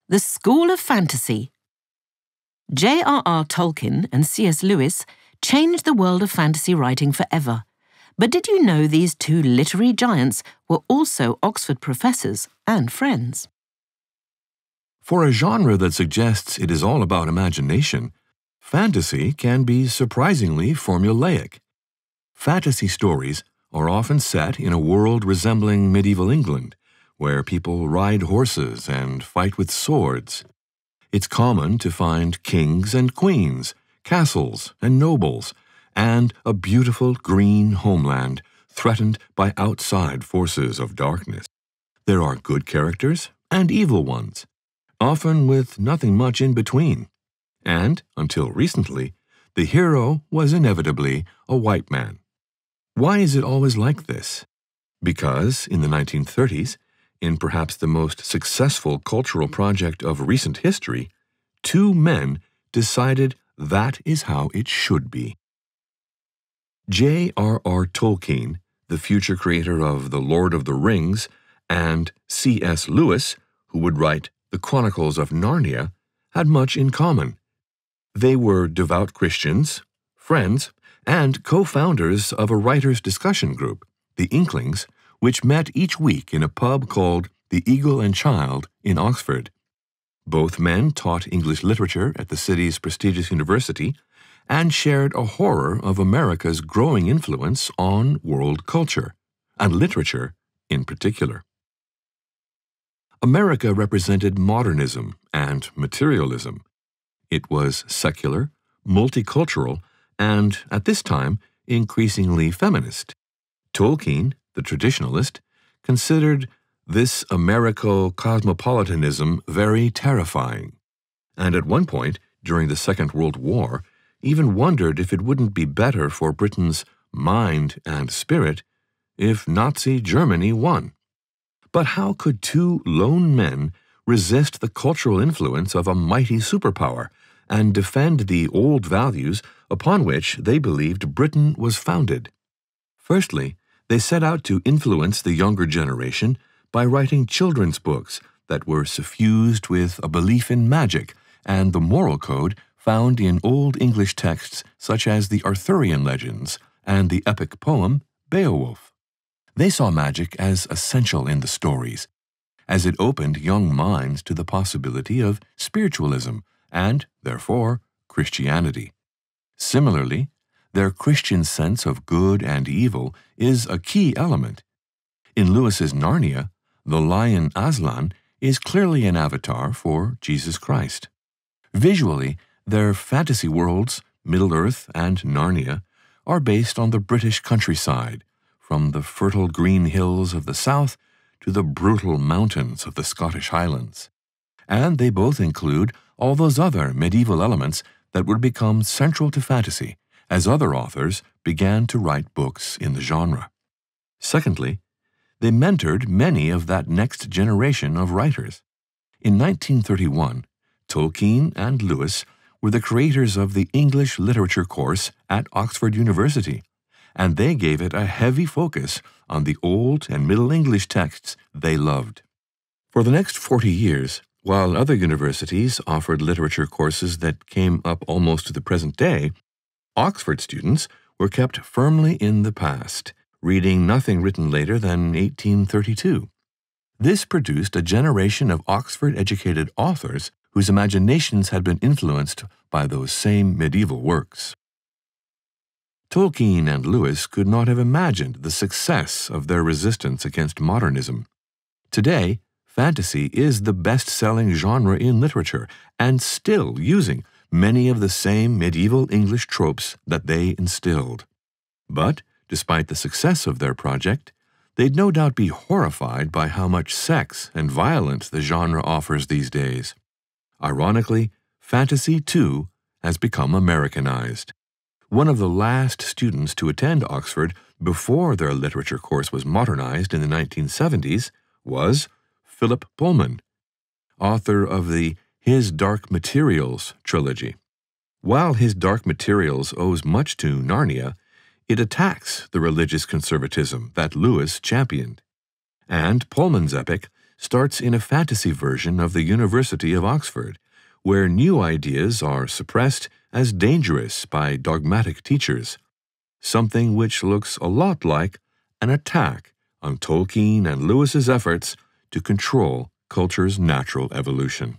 The School of Fantasy. J.R.R. Tolkien and C.S. Lewis changed the world of fantasy writing forever. But did you know these two literary giants were also Oxford professors and friends? For a genre that suggests it is all about imagination, fantasy can be surprisingly formulaic. Fantasy stories are often set in a world resembling medieval England, where people ride horses and fight with swords. It's common to find kings and queens, castles and nobles, and a beautiful green homeland threatened by outside forces of darkness. There are good characters and evil ones, often with nothing much in between. And, until recently, the hero was inevitably a white man. Why is it always like this? Because, in the 1930s, in perhaps the most successful cultural project of recent history, two men decided that is how it should be. J.R.R. Tolkien, the future creator of The Lord of the Rings, and C.S. Lewis, who would write the Chronicles of Narnia, had much in common. They were devout Christians, friends, and co-founders of a writers' discussion group, the Inklings, which met each week in a pub called the Eagle and Child in Oxford. Both men taught English literature at the city's prestigious university and shared a horror of America's growing influence on world culture, and literature in particular. America represented modernism and materialism. It was secular, multicultural, and, at this time, increasingly feminist. Tolkien, the traditionalist, considered this Americo-cosmopolitanism very terrifying, and at one point, during the Second World War, even wondered if it wouldn't be better for Britain's mind and spirit if Nazi Germany won. But how could two lone men resist the cultural influence of a mighty superpower and defend the old values upon which they believed Britain was founded? Firstly, they set out to influence the younger generation by writing children's books that were suffused with a belief in magic and the moral code found in Old English texts such as the Arthurian legends and the epic poem Beowulf. They saw magic as essential in the stories, as it opened young minds to the possibility of spiritualism and, therefore, Christianity. Similarly, their Christian sense of good and evil is a key element. In Lewis's Narnia, the lion Aslan is clearly an avatar for Jesus Christ. Visually, their fantasy worlds, Middle-earth and Narnia, are based on the British countryside, from the fertile green hills of the south to the brutal mountains of the Scottish Highlands. And they both include all those other medieval elements that would become central to fantasy as other authors began to write books in the genre. Secondly, they mentored many of that next generation of writers. In 1931, Tolkien and Lewis were the creators of the English literature course at Oxford University, and they gave it a heavy focus on the Old and Middle English texts they loved. For the next 40 years, while other universities offered literature courses that came up almost to the present day, Oxford students were kept firmly in the past, reading nothing written later than 1832. This produced a generation of Oxford-educated authors whose imaginations had been influenced by those same medieval works. Tolkien and Lewis could not have imagined the success of their resistance against modernism. Today, fantasy is the best-selling genre in literature and still using many of the same medieval English tropes that they instilled. But, despite the success of their project, they'd no doubt be horrified by how much sex and violence the genre offers these days. Ironically, fantasy, too, has become Americanized. One of the last students to attend Oxford before their literature course was modernized in the 1970s was Philip Pullman, author of the His Dark Materials trilogy. While His Dark Materials owes much to Narnia, it attacks the religious conservatism that Lewis championed. And Pullman's epic starts in a fantasy version of the University of Oxford, where new ideas are suppressed as dangerous by dogmatic teachers, something which looks a lot like an attack on Tolkien and Lewis's efforts to control culture's natural evolution.